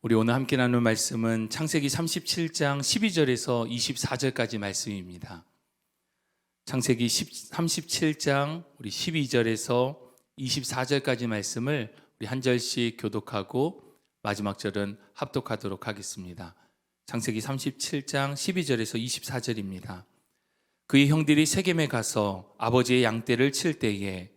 우리 오늘 함께 나눌 말씀은 창세기 37장 12절에서 24절까지 말씀입니다. 창세기 37장 우리 12절에서 24절까지 말씀을 우리 한 절씩 교독하고 마지막 절은 합독하도록 하겠습니다. 창세기 37장 12절에서 24절입니다. 그의 형들이 세겜에 가서 아버지의 양떼를 칠 때에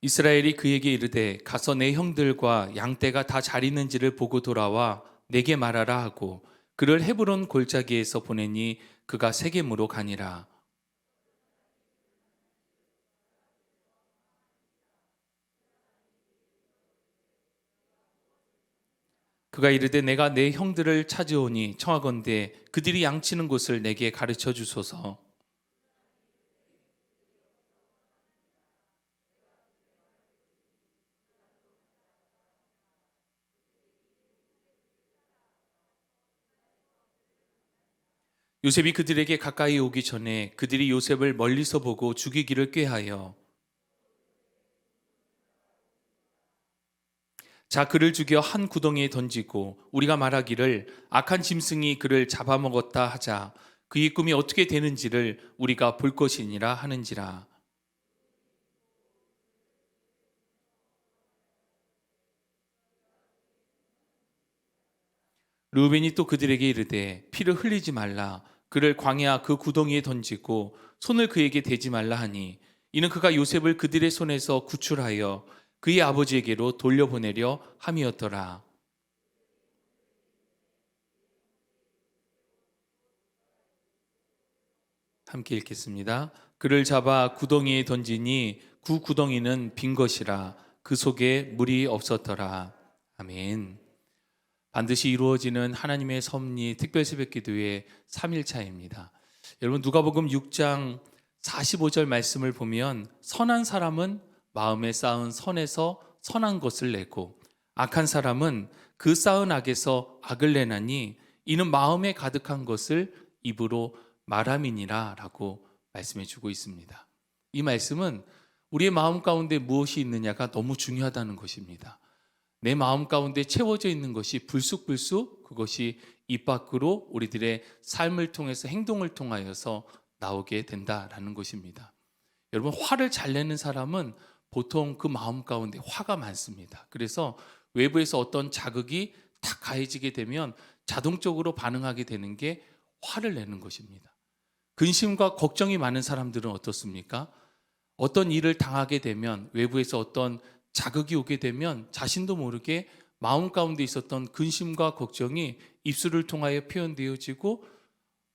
이스라엘이 그에게 이르되 가서 내 형들과 양떼가 다 잘 있는지를 보고 돌아와 내게 말하라 하고 그를 헤브론 골짜기에서 보내니 그가 세겜으로 가니라. 그가 이르되 내가 내 형들을 찾으오니 청하건대 그들이 양치는 곳을 내게 가르쳐 주소서. 요셉이 그들에게 가까이 오기 전에 그들이 요셉을 멀리서 보고 죽이기를 꾀하여 자 그를 죽여 한 구덩이에 던지고 우리가 말하기를 악한 짐승이 그를 잡아먹었다 하자 그의 꿈이 어떻게 되는지를 우리가 볼 것이니라 하는지라. 르우벤이 또 그들에게 이르되 피를 흘리지 말라 그를 광야 그 구덩이에 던지고 손을 그에게 대지 말라 하니 이는 그가 요셉을 그들의 손에서 구출하여 그의 아버지에게로 돌려보내려 함이었더라. 함께 읽겠습니다. 그를 잡아 구덩이에 던지니 그 구덩이는 빈 것이라 그 속에 물이 없었더라. 아멘. 반드시 이루어지는 하나님의 섭리 특별새벽기도의 3일차입니다. 여러분 누가복음 6장 45절 말씀을 보면 선한 사람은 마음에 쌓은 선에서 선한 것을 내고 악한 사람은 그 쌓은 악에서 악을 내나니 이는 마음에 가득한 것을 입으로 말함이니라 라고 말씀해 주고 있습니다. 이 말씀은 우리의 마음 가운데 무엇이 있느냐가 너무 중요하다는 것입니다. 내 마음 가운데 채워져 있는 것이 불쑥불쑥 그것이 입 밖으로 우리들의 삶을 통해서 행동을 통하여서 나오게 된다라는 것입니다. 여러분 화를 잘 내는 사람은 보통 그 마음 가운데 화가 많습니다. 그래서 외부에서 어떤 자극이 탁 가해지게 되면 자동적으로 반응하게 되는 게 화를 내는 것입니다. 근심과 걱정이 많은 사람들은 어떻습니까? 어떤 일을 당하게 되면 외부에서 어떤 자극이 오게 되면 자신도 모르게 마음 가운데 있었던 근심과 걱정이 입술을 통하여 표현되어지고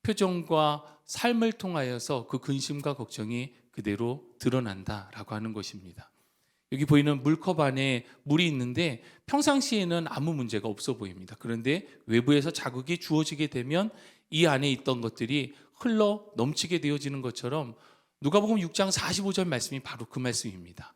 표정과 삶을 통하여서 그 근심과 걱정이 그대로 드러난다라고 하는 것입니다. 여기 보이는 물컵 안에 물이 있는데 평상시에는 아무 문제가 없어 보입니다. 그런데 외부에서 자극이 주어지게 되면 이 안에 있던 것들이 흘러 넘치게 되어지는 것처럼 누가복음 6장 45절 말씀이 바로 그 말씀입니다.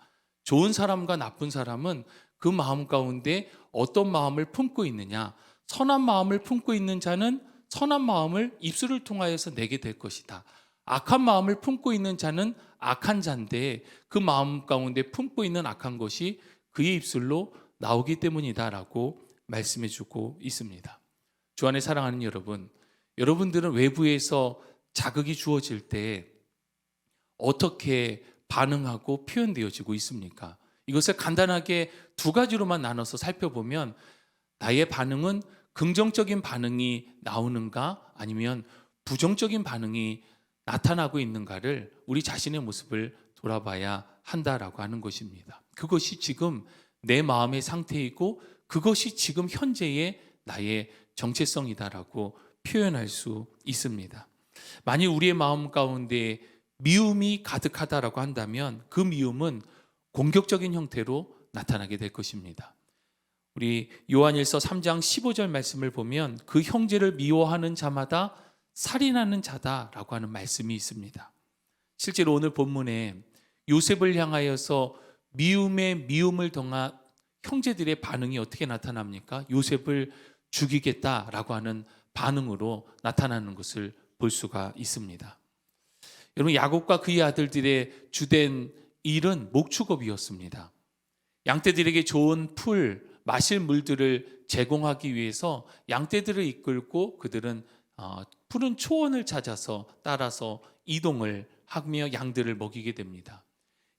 좋은 사람과 나쁜 사람은 그 마음 가운데 어떤 마음을 품고 있느냐. 선한 마음을 품고 있는 자는 선한 마음을 입술을 통하여서 내게 될 것이다. 악한 마음을 품고 있는 자는 악한 자인데 그 마음 가운데 품고 있는 악한 것이 그의 입술로 나오기 때문이다 라고 말씀해 주고 있습니다. 주 안에 사랑하는 여러분, 여러분들은 외부에서 자극이 주어질 때 어떻게 반응하고 표현되어지고 있습니까? 이것을 간단하게 두 가지로만 나눠서 살펴보면 나의 반응은 긍정적인 반응이 나오는가 아니면 부정적인 반응이 나타나고 있는가를 우리 자신의 모습을 돌아봐야 한다라고 하는 것입니다. 그것이 지금 내 마음의 상태이고 그것이 지금 현재의 나의 정체성이다라고 표현할 수 있습니다. 만일 우리의 마음 가운데 미움이 가득하다라고 한다면 그 미움은 공격적인 형태로 나타나게 될 것입니다. 우리 요한일서 3장 15절 말씀을 보면 그 형제를 미워하는 자마다 살인하는 자다라고 하는 말씀이 있습니다. 실제로 오늘 본문에 요셉을 향하여서 미움을 더한 형제들의 반응이 어떻게 나타납니까? 요셉을 죽이겠다라고 하는 반응으로 나타나는 것을 볼 수가 있습니다. 여러분, 야곱과 그의 아들들의 주된 일은 목축업이었습니다. 양떼들에게 좋은 풀, 마실 물들을 제공하기 위해서 양떼들을 이끌고 그들은 푸른 초원을 찾아서 따라서 이동을 하며 양들을 먹이게 됩니다.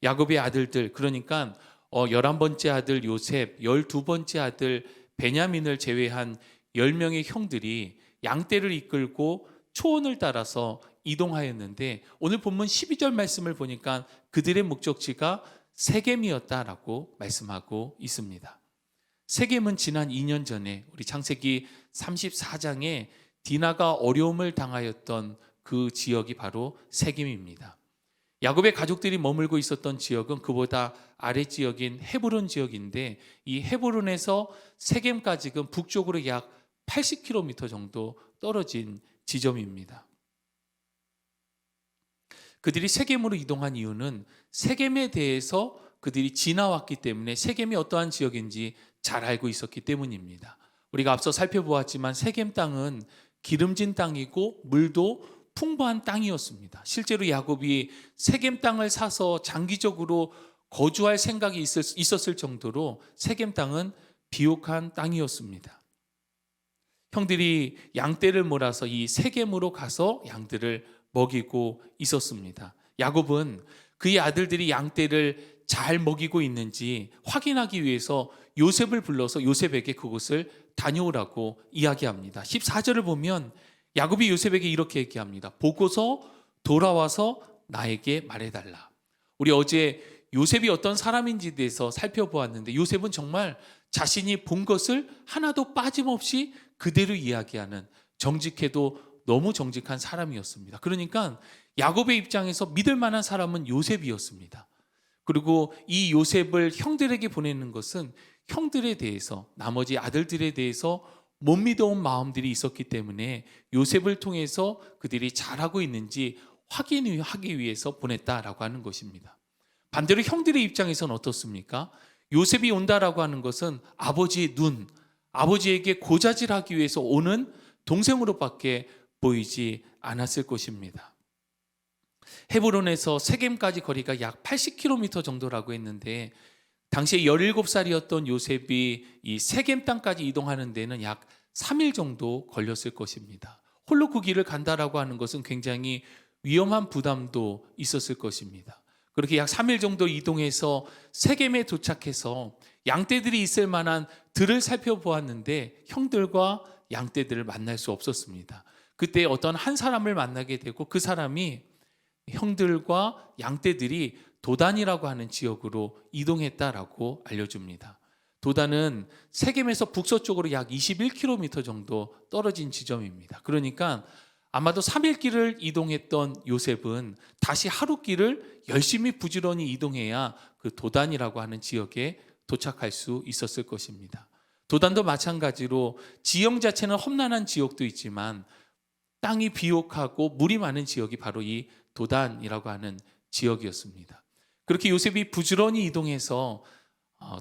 야곱의 아들들, 그러니까 11번째 아들 요셉, 12번째 아들 베냐민을 제외한 10명의 형들이 양떼를 이끌고 초원을 따라서 이동하였는데, 오늘 본문 12절 말씀을 보니까 그들의 목적지가 세겜이었다라고 말씀하고 있습니다. 세겜은 지난 2년 전에 우리 창세기 34장에 디나가 어려움을 당하였던 그 지역이 바로 세겜입니다. 야곱의 가족들이 머물고 있었던 지역은 그보다 아래 지역인 헤브론 지역인데, 이 헤브론에서 세겜까지는 북쪽으로 약 80km 정도 떨어진 지점입니다. 그들이 세겜으로 이동한 이유는 세겜에 대해서 그들이 지나왔기 때문에 세겜이 어떠한 지역인지 잘 알고 있었기 때문입니다. 우리가 앞서 살펴보았지만 세겜 땅은 기름진 땅이고 물도 풍부한 땅이었습니다. 실제로 야곱이 세겜 땅을 사서 장기적으로 거주할 생각이 있었을 정도로 세겜 땅은 비옥한 땅이었습니다. 형들이 양떼를 몰아서 이 세겜으로 가서 양들을 먹이고 있었습니다. 야곱은 그의 아들들이 양떼를 잘 먹이고 있는지 확인하기 위해서 요셉을 불러서 요셉에게 그곳을 다녀오라고 이야기합니다. 14절을 보면 야곱이 요셉에게 이렇게 얘기합니다. 보고서 돌아와서 나에게 말해달라. 우리 어제 요셉이 어떤 사람인지에 대해서 살펴보았는데, 요셉은 정말 자신이 본 것을 하나도 빠짐없이 그대로 이야기하는, 정직해도 너무 정직한 사람이었습니다. 그러니까 야곱의 입장에서 믿을 만한 사람은 요셉이었습니다. 그리고 이 요셉을 형들에게 보내는 것은 형들에 대해서, 나머지 아들들에 대해서 못 믿어온 마음들이 있었기 때문에 요셉을 통해서 그들이 잘하고 있는지 확인하기 위해서 보냈다라고 하는 것입니다. 반대로 형들의 입장에서는 어떻습니까? 요셉이 온다라고 하는 것은 아버지의 눈, 아버지에게 고자질하기 위해서 오는 동생으로밖에 보이지 않았을 것입니다. 헤브론에서 세겜까지 거리가 약 80km 정도라고 했는데, 당시에 17살이었던 요셉이 이 세겜 땅까지 이동하는 데는 약 3일 정도 걸렸을 것입니다. 홀로 그 길을 간다라고 하는 것은 굉장히 위험한 부담도 있었을 것입니다. 그렇게 약 3일 정도 이동해서 세겜에 도착해서 양떼들이 있을 만한 들을 살펴보았는데 형들과 양떼들을 만날 수 없었습니다. 그때 어떤 한 사람을 만나게 되고, 그 사람이 형들과 양떼들이 도단이라고 하는 지역으로 이동했다라고 알려줍니다. 도단은 세겜에서 북서쪽으로 약 21km 정도 떨어진 지점입니다. 그러니까 아마도 3일 길을 이동했던 요셉은 다시 하루 길을 열심히 부지런히 이동해야 그 도단이라고 하는 지역에 도착할 수 있었을 것입니다. 도단도 마찬가지로 지형 자체는 험난한 지역도 있지만 땅이 비옥하고 물이 많은 지역이 바로 이 도단이라고 하는 지역이었습니다. 그렇게 요셉이 부지런히 이동해서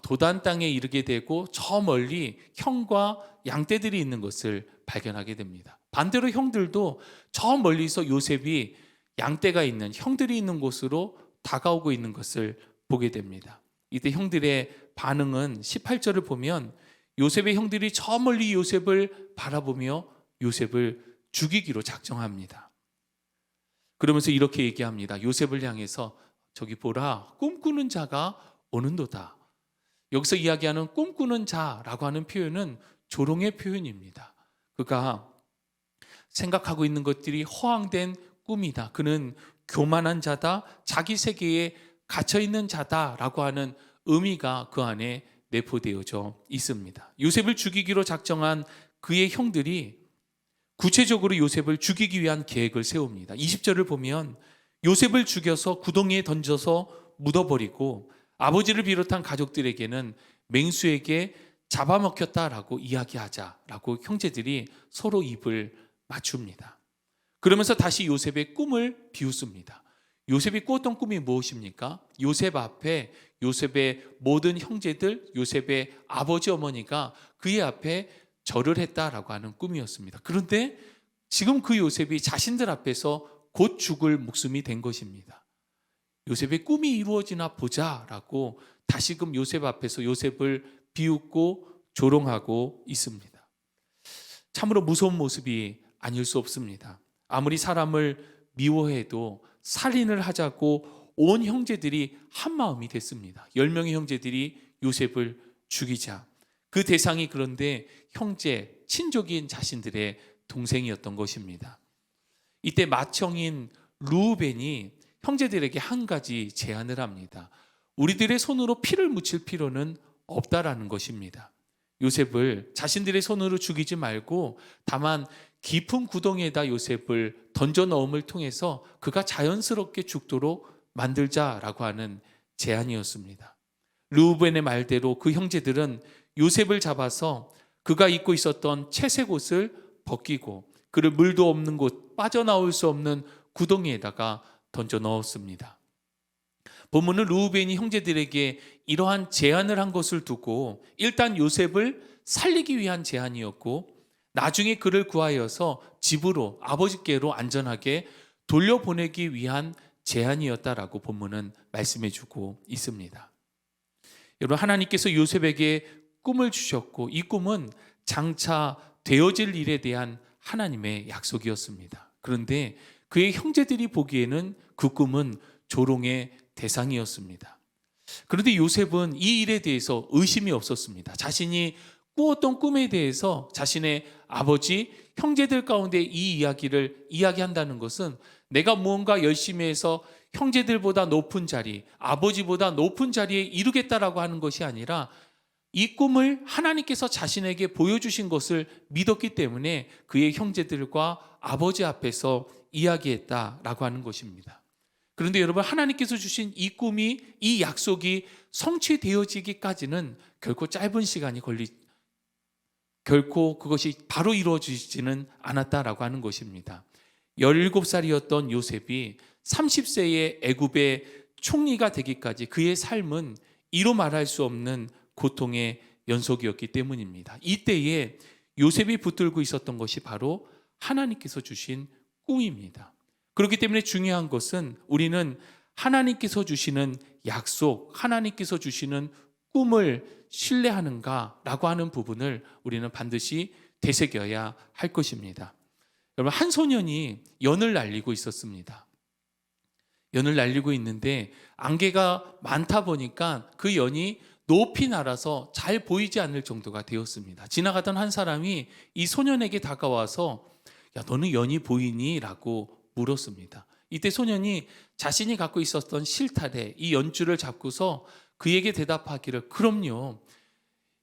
도단 땅에 이르게 되고, 저 멀리 형과 양떼들이 있는 것을 발견하게 됩니다. 반대로 형들도 저 멀리서 요셉이 양떼가 있는, 형들이 있는 곳으로 다가오고 있는 것을 보게 됩니다. 이때 형들의 반응은 18절을 보면 요셉의 형들이 저 멀리 요셉을 바라보며 요셉을 죽이기로 작정합니다. 그러면서 이렇게 얘기합니다. 요셉을 향해서 저기 보라, 꿈꾸는 자가 오는도다. 여기서 이야기하는 꿈꾸는 자라고 하는 표현은 조롱의 표현입니다. 그가 생각하고 있는 것들이 허황된 꿈이다. 그는 교만한 자다, 자기 세계에 갇혀있는 자다라고 하는 의미가 그 안에 내포되어져 있습니다. 요셉을 죽이기로 작정한 그의 형들이 구체적으로 요셉을 죽이기 위한 계획을 세웁니다. 20절을 보면 요셉을 죽여서 구덩이에 던져서 묻어버리고 아버지를 비롯한 가족들에게는 맹수에게 잡아먹혔다라고 이야기하자라고 형제들이 서로 입을 맞춥니다. 그러면서 다시 요셉의 꿈을 비웃습니다. 요셉이 꾸었던 꿈이 무엇입니까? 요셉 앞에 요셉의 모든 형제들, 요셉의 아버지 어머니가 그의 앞에 절을 했다라고 하는 꿈이었습니다. 그런데 지금 그 요셉이 자신들 앞에서 곧 죽을 목숨이 된 것입니다. 요셉의 꿈이 이루어지나 보자라고 다시금 요셉 앞에서 요셉을 비웃고 조롱하고 있습니다. 참으로 무서운 모습이 아닐 수 없습니다. 아무리 사람을 미워해도 살인을 하자고 온 형제들이 한마음이 됐습니다. 10명의 형제들이 요셉을 죽이자. 그 대상이 그런데 형제, 친족인 자신들의 동생이었던 것입니다. 이때 맏형인 르우벤이 형제들에게 한 가지 제안을 합니다. 우리들의 손으로 피를 묻힐 필요는 없다라는 것입니다. 요셉을 자신들의 손으로 죽이지 말고 다만 깊은 구덩이에다 요셉을 던져 넣음을 통해서 그가 자연스럽게 죽도록 만들자라고 하는 제안이었습니다. 르우벤의 말대로 그 형제들은 요셉을 잡아서 그가 입고 있었던 채색 옷을 벗기고 그를 물도 없는 곳, 빠져나올 수 없는 구덩이에다가 던져 넣었습니다. 본문은 르우벤이 형제들에게 이러한 제안을 한 것을 두고 일단 요셉을 살리기 위한 제안이었고 나중에 그를 구하여서 집으로 아버지께로 안전하게 돌려보내기 위한 제안이었다라고 본문은 말씀해 주고 있습니다. 여러분, 하나님께서 요셉에게 꿈을 주셨고 이 꿈은 장차 되어질 일에 대한 하나님의 약속이었습니다. 그런데 그의 형제들이 보기에는 그 꿈은 조롱의 대상이었습니다. 그런데 요셉은 이 일에 대해서 의심이 없었습니다. 자신이 꾸었던 꿈에 대해서 자신의 아버지, 형제들 가운데 이 이야기를 이야기한다는 것은 내가 무언가 열심히 해서 형제들보다 높은 자리, 아버지보다 높은 자리에 이르겠다라고 하는 것이 아니라 이 꿈을 하나님께서 자신에게 보여주신 것을 믿었기 때문에 그의 형제들과 아버지 앞에서 이야기했다라고 하는 것입니다. 그런데 여러분, 하나님께서 주신 이 꿈이, 이 약속이 성취되어지기까지는 결코 짧은 시간이 결코 그것이 바로 이루어지지는 않았다라고 하는 것입니다. 17살이었던 요셉이 30세의 애굽의 총리가 되기까지 그의 삶은 이로 말할 수 없는 고통의 연속이었기 때문입니다. 이때에 요셉이 붙들고 있었던 것이 바로 하나님께서 주신 꿈입니다. 그렇기 때문에 중요한 것은 우리는 하나님께서 주시는 약속, 하나님께서 주시는 꿈을 신뢰하는가라고 하는 부분을 우리는 반드시 되새겨야 할 것입니다. 여러분, 한 소년이 연을 날리고 있었습니다. 연을 날리고 있는데 안개가 많다 보니까 그 연이 높이 날아서 잘 보이지 않을 정도가 되었습니다. 지나가던 한 사람이 이 소년에게 다가와서 야, 너는 연이 보이니? 라고 물었습니다. 이때 소년이 자신이 갖고 있었던 실타래, 이 연줄을 잡고서 그에게 대답하기를, 그럼요,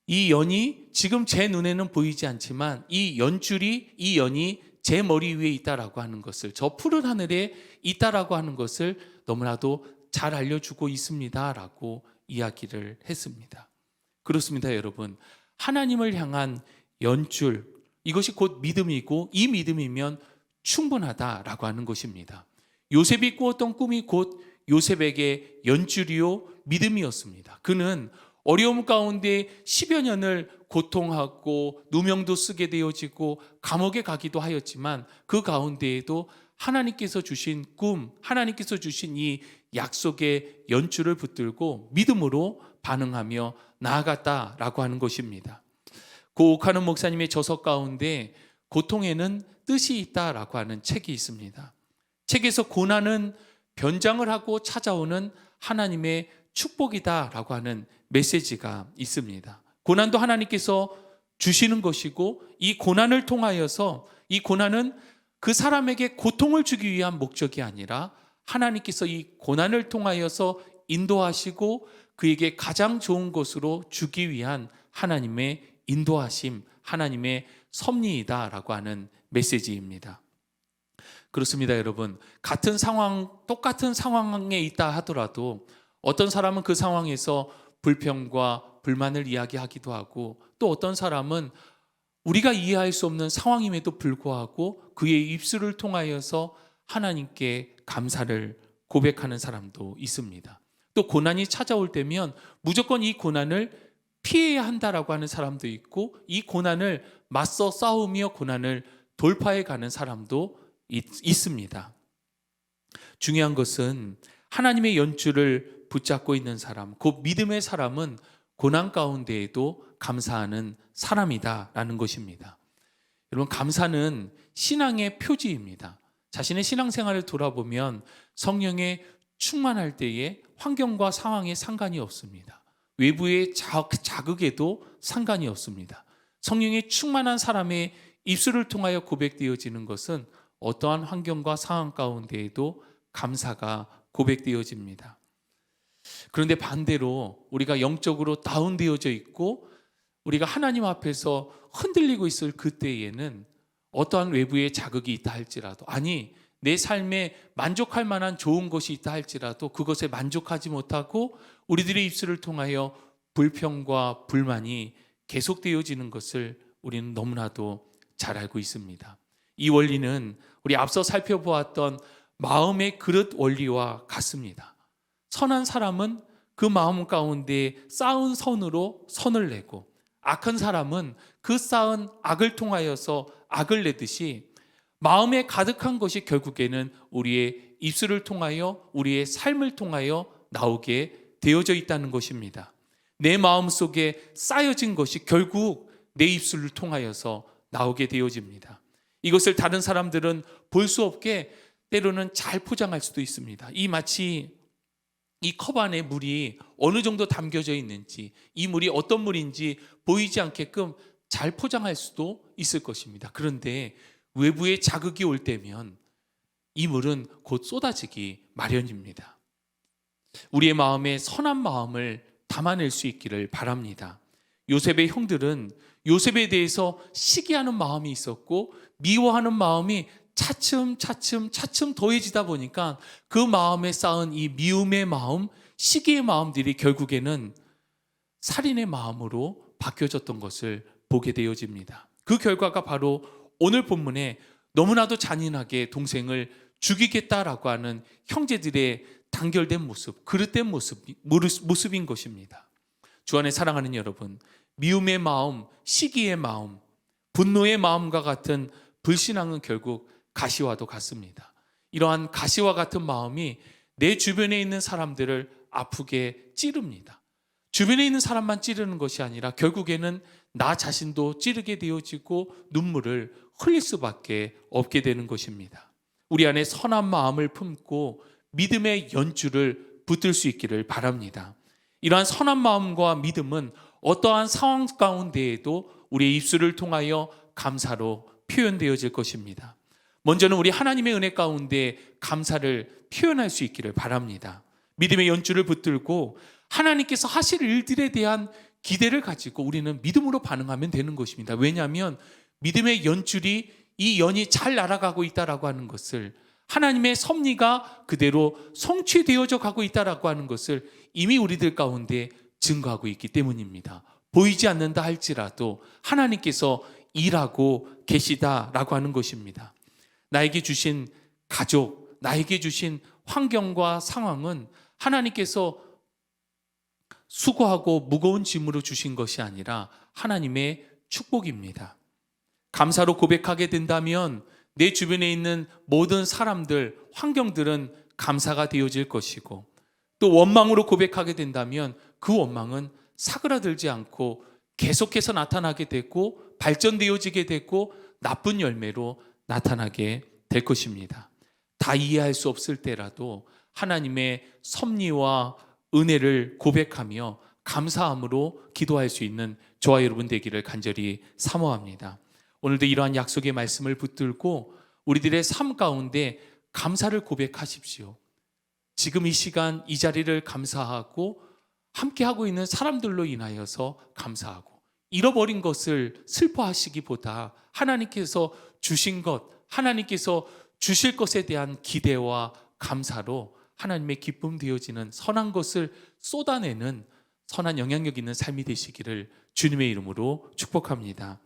이 연이 지금 제 눈에는 보이지 않지만 이 연이 제 머리 위에 있다라고 하는 것을, 저 푸른 하늘에 있다라고 하는 것을 너무나도 잘 알려주고 있습니다 라고 이야기를 했습니다. 그렇습니다, 여러분. 하나님을 향한 연줄, 이것이 곧 믿음이고 이 믿음이면 충분하다라고 하는 것입니다. 요셉이 꾸었던 꿈이 곧 요셉에게 연줄이요 믿음이었습니다. 그는 어려움 가운데 10여 년을 고통하고 누명도 쓰게 되어지고 감옥에 가기도 하였지만 그 가운데에도 하나님께서 주신 꿈, 하나님께서 주신 이 약속의 연줄을 붙들고 믿음으로 반응하며 나아갔다라고 하는 것입니다. 고 옥하는 목사님의 저서 가운데 고통에는 뜻이 있다라고 하는 책이 있습니다. 책에서 고난은 변장을 하고 찾아오는 하나님의 축복이다라고 하는 메시지가 있습니다. 고난도 하나님께서 주시는 것이고 이 고난을 통하여서 이 고난은 그 사람에게 고통을 주기 위한 목적이 아니라 하나님께서 이 고난을 통하여서 인도하시고 그에게 가장 좋은 것으로 주기 위한 하나님의 인도하심, 하나님의 섭리이다라고 하는 메시지입니다. 그렇습니다, 여러분. 같은 상황, 똑같은 상황에 있다 하더라도 어떤 사람은 그 상황에서 불평과 불만을 이야기하기도 하고 또 어떤 사람은 우리가 이해할 수 없는 상황임에도 불구하고 그의 입술을 통하여서 하나님께 감사를 고백하는 사람도 있습니다. 또 고난이 찾아올 때면 무조건 이 고난을 피해야 한다라고 하는 사람도 있고, 이 고난을 맞서 싸우며 고난을 돌파해 가는 사람도 있습니다. 중요한 것은 하나님의 연주를 붙잡고 있는 사람, 곧 믿음의 사람은 고난 가운데에도 감사하는 사람이다라는 것입니다. 여러분, 감사는 신앙의 표지입니다. 자신의 신앙생활을 돌아보면 성령에 충만할 때에 환경과 상황에 상관이 없습니다. 외부의 자극에도 상관이 없습니다. 성령에 충만한 사람의 입술을 통하여 고백되어지는 것은 어떠한 환경과 상황 가운데에도 감사가 고백되어집니다. 그런데 반대로 우리가 영적으로 다운되어져 있고 우리가 하나님 앞에서 흔들리고 있을 그때에는 어떠한 외부의 자극이 있다 할지라도, 아니 내 삶에 만족할 만한 좋은 것이 있다 할지라도 그것에 만족하지 못하고 우리들의 입술을 통하여 불평과 불만이 계속되어지는 것을 우리는 너무나도 잘 알고 있습니다. 이 원리는 우리 앞서 살펴보았던 마음의 그릇 원리와 같습니다. 선한 사람은 그 마음 가운데 쌓은 선으로 선을 내고, 악한 사람은 그 쌓은 악을 통하여서 악을 내듯이 마음에 가득한 것이 결국에는 우리의 입술을 통하여 우리의 삶을 통하여 나오게 되어져 있다는 것입니다. 내 마음 속에 쌓여진 것이 결국 내 입술을 통하여서 나오게 되어집니다. 이것을 다른 사람들은 볼 수 없게 때로는 잘 포장할 수도 있습니다. 이 마치 이 컵 안에 물이 어느 정도 담겨져 있는지, 이 물이 어떤 물인지 보이지 않게끔 잘 포장할 수도 있을 것입니다. 그런데 외부의 자극이 올 때면 이 물은 곧 쏟아지기 마련입니다. 우리의 마음에 선한 마음을 담아낼 수 있기를 바랍니다. 요셉의 형들은 요셉에 대해서 시기하는 마음이 있었고 미워하는 마음이 차츰 더해지다 보니까 그 마음에 쌓은 이 미움의 마음, 시기의 마음들이 결국에는 살인의 마음으로 바뀌어졌던 것을 보게 되어집니다. 그 결과가 바로 오늘 본문에 너무나도 잔인하게 동생을 죽이겠다라고 하는 형제들의 단결된 모습, 그릇된 모습인 것입니다. 주 안에 사랑하는 여러분, 미움의 마음, 시기의 마음, 분노의 마음과 같은 불신앙은 결국 가시와도 같습니다. 이러한 가시와 같은 마음이 내 주변에 있는 사람들을 아프게 찌릅니다. 주변에 있는 사람만 찌르는 것이 아니라 결국에는 나 자신도 찌르게 되어지고 눈물을 흘릴 수밖에 없게 되는 것입니다. 우리 안에 선한 마음을 품고 믿음의 연주를 붙들 수 있기를 바랍니다. 이러한 선한 마음과 믿음은 어떠한 상황 가운데에도 우리의 입술을 통하여 감사로 표현되어질 것입니다. 먼저는 우리 하나님의 은혜 가운데 감사를 표현할 수 있기를 바랍니다. 믿음의 연주를 붙들고 하나님께서 하실 일들에 대한 기대를 가지고 우리는 믿음으로 반응하면 되는 것입니다. 왜냐하면 믿음의 연줄이 이 연이 잘 날아가고 있다라고 하는 것을, 하나님의 섭리가 그대로 성취되어져 가고 있다라고 하는 것을 이미 우리들 가운데 증거하고 있기 때문입니다. 보이지 않는다 할지라도 하나님께서 일하고 계시다라고 하는 것입니다. 나에게 주신 가족, 나에게 주신 환경과 상황은 하나님께서 수고하고 무거운 짐으로 주신 것이 아니라 하나님의 축복입니다. 감사로 고백하게 된다면 내 주변에 있는 모든 사람들, 환경들은 감사가 되어질 것이고, 또 원망으로 고백하게 된다면 그 원망은 사그라들지 않고 계속해서 나타나게 되고 발전되어지게 되고 나쁜 열매로 나타나게 될 것입니다. 다 이해할 수 없을 때라도 하나님의 섭리와 은혜를 고백하며 감사함으로 기도할 수 있는 저와 여러분 되기를 간절히 사모합니다. 오늘도 이러한 약속의 말씀을 붙들고 우리들의 삶 가운데 감사를 고백하십시오. 지금 이 시간 이 자리를 감사하고 함께하고 있는 사람들로 인하여서 감사하고, 잃어버린 것을 슬퍼하시기보다 하나님께서 주신 것, 하나님께서 주실 것에 대한 기대와 감사로 하나님의 기쁨 되어지는 선한 것을 쏟아내는 선한 영향력 있는 삶이 되시기를 주님의 이름으로 축복합니다.